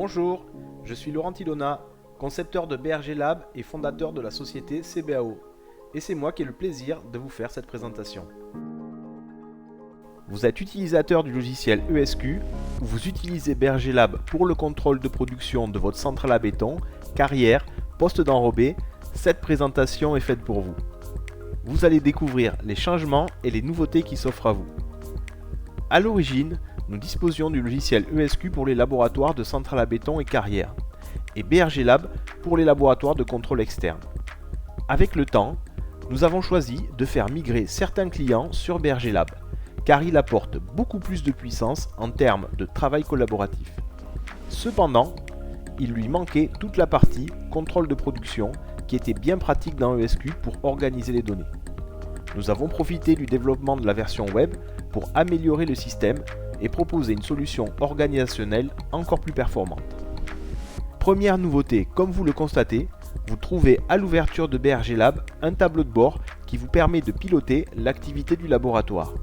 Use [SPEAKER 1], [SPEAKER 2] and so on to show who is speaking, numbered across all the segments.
[SPEAKER 1] Bonjour, je suis Laurent Tilona, concepteur de BRG Lab et fondateur de la société CBAO. Et c'est moi qui ai le plaisir de vous faire cette présentation. Vous êtes utilisateur du logiciel ESQ, ou vous utilisez BRG Lab pour le contrôle de production de votre centrale à béton, carrière, poste d'enrobé, cette présentation est faite pour vous. Vous allez découvrir les changements et les nouveautés qui s'offrent à vous. À l'origine, nous disposions du logiciel ESQ pour les laboratoires de centrales à béton et carrières, et BRG Lab pour les laboratoires de contrôle externe. Avec le temps, nous avons choisi de faire migrer certains clients sur BRG Lab, car il apporte beaucoup plus de puissance en termes de travail collaboratif. Cependant, il lui manquait toute la partie contrôle de production qui était bien pratique dans ESQ pour organiser les données. Nous avons profité du développement de la version web pour améliorer le système et proposer une solution organisationnelle encore plus performante. Première nouveauté, comme vous le constatez, vous trouvez à l'ouverture de BRG Lab un tableau de bord qui vous permet de piloter l'activité du laboratoire.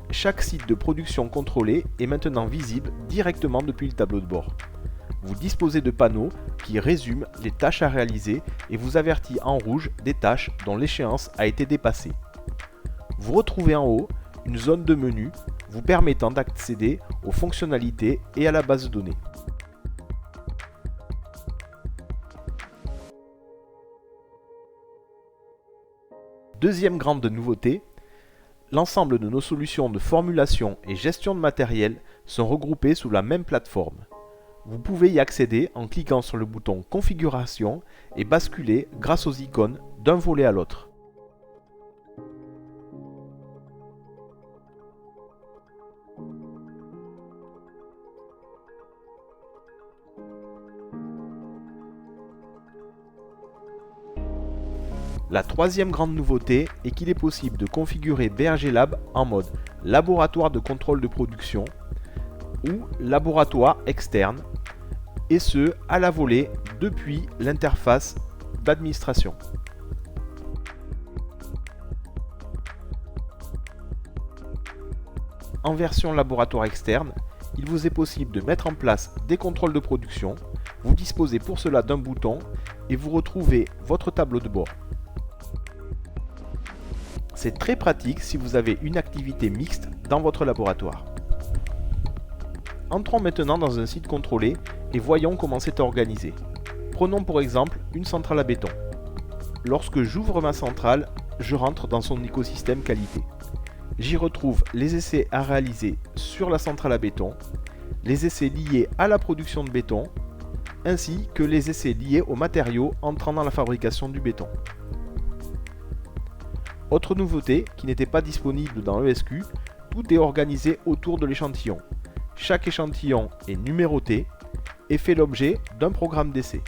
[SPEAKER 1] Chaque site de production contrôlé est maintenant visible directement depuis le tableau de bord. Vous disposez de panneaux qui résument les tâches à réaliser et vous avertit en rouge des tâches dont l'échéance a été dépassée. Vous retrouvez en haut une zone de menu vous permettant d'accéder aux fonctionnalités et à la base de données. Deuxième grande nouveauté, l'ensemble de nos solutions de formulation et gestion de matériel sont regroupées sous la même plateforme. Vous pouvez y accéder en cliquant sur le bouton Configuration et basculer grâce aux icônes d'un volet à l'autre. La troisième grande nouveauté est qu'il est possible de configurer BRG Lab en mode laboratoire de contrôle de production ou laboratoire externe, et ce à la volée depuis l'interface d'administration. En version laboratoire externe, il vous est possible de mettre en place des contrôles de production. Vous disposez pour cela d'un bouton et vous retrouvez votre tableau de bord. C'est très pratique si vous avez une activité mixte dans votre laboratoire. Entrons maintenant dans un site contrôlé et voyons comment c'est organisé. Prenons pour exemple une centrale à béton. Lorsque j'ouvre ma centrale, je rentre dans son écosystème qualité. J'y retrouve les essais à réaliser sur la centrale à béton, les essais liés à la production de béton, ainsi que les essais liés aux matériaux entrant dans la fabrication du béton. Autre nouveauté qui n'était pas disponible dans ESQ, tout est organisé autour de l'échantillon. Chaque échantillon est numéroté et fait l'objet d'un programme d'essai.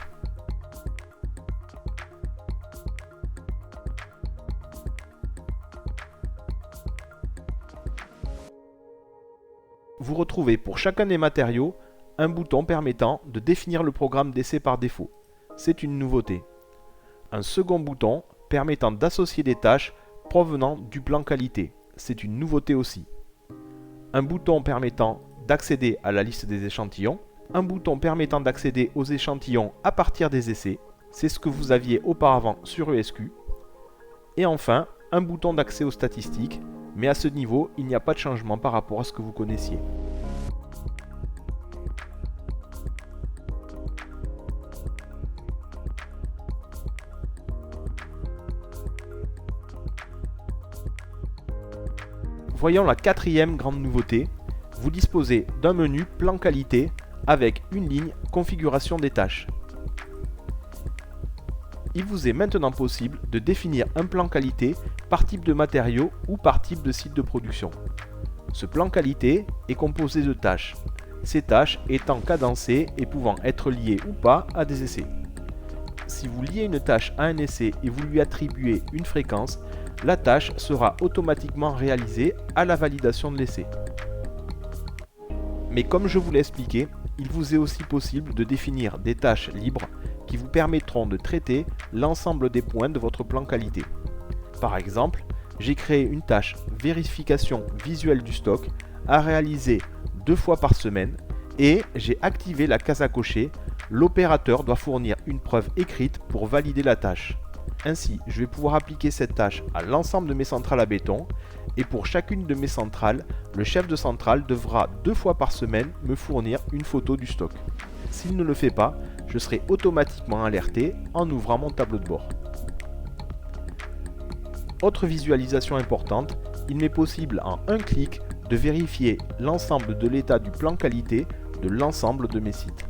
[SPEAKER 1] Vous retrouvez pour chacun des matériaux un bouton permettant de définir le programme d'essai par défaut. C'est une nouveauté. Un second bouton permettant d'associer des tâches provenant du plan qualité. C'est une nouveauté aussi. Un bouton permettant d'accéder à la liste des échantillons. Un bouton permettant d'accéder aux échantillons à partir des essais. C'est ce que vous aviez auparavant sur ESQ. Et enfin, un bouton d'accès aux statistiques. Mais à ce niveau, il n'y a pas de changement par rapport à ce que vous connaissiez. Voyons la quatrième grande nouveauté. Vous disposez d'un menu plan qualité avec une ligne configuration des tâches. Il vous est maintenant possible de définir un plan qualité par type de matériaux ou par type de site de production. Ce plan qualité est composé de tâches, ces tâches étant cadencées et pouvant être liées ou pas à des essais. Si vous liez une tâche à un essai et vous lui attribuez une fréquence, la tâche sera automatiquement réalisée à la validation de l'essai. Mais comme je vous l'ai expliqué, il vous est aussi possible de définir des tâches libres qui vous permettront de traiter l'ensemble des points de votre plan qualité. Par exemple, j'ai créé une tâche vérification visuelle du stock à réaliser 2 fois par semaine Et j'ai activé la case à cocher. L'opérateur doit fournir une preuve écrite pour valider la tâche. Ainsi, je vais pouvoir appliquer cette tâche à l'ensemble de mes centrales à béton. Et pour chacune de mes centrales, le chef de centrale devra 2 fois par semaine me fournir une photo du stock. S'il ne le fait pas, je serai automatiquement alerté en ouvrant mon tableau de bord. Autre visualisation importante, il m'est possible en un clic de vérifier l'ensemble de l'état du plan qualité de l'ensemble de mes sites.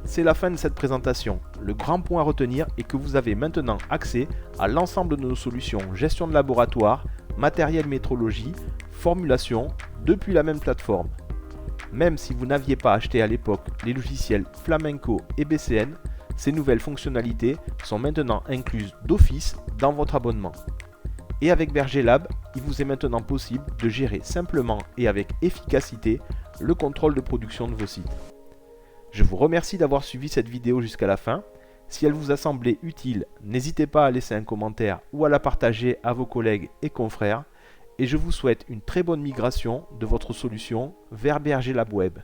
[SPEAKER 1] C'est la fin de cette présentation. Le grand point à retenir est que vous avez maintenant accès à l'ensemble de nos solutions gestion de laboratoire, matériel métrologie, formulation depuis la même plateforme. Même si vous n'aviez pas acheté à l'époque les logiciels Flamenco et BCN, ces nouvelles fonctionnalités sont maintenant incluses d'office dans votre abonnement. Et avec Berger Lab, il vous est maintenant possible de gérer simplement et avec efficacité le contrôle de production de vos sites. Je vous remercie d'avoir suivi cette vidéo jusqu'à la fin. Si elle vous a semblé utile, n'hésitez pas à laisser un commentaire ou à la partager à vos collègues et confrères. Et je vous souhaite une très bonne migration de votre solution vers Berger Lab Web.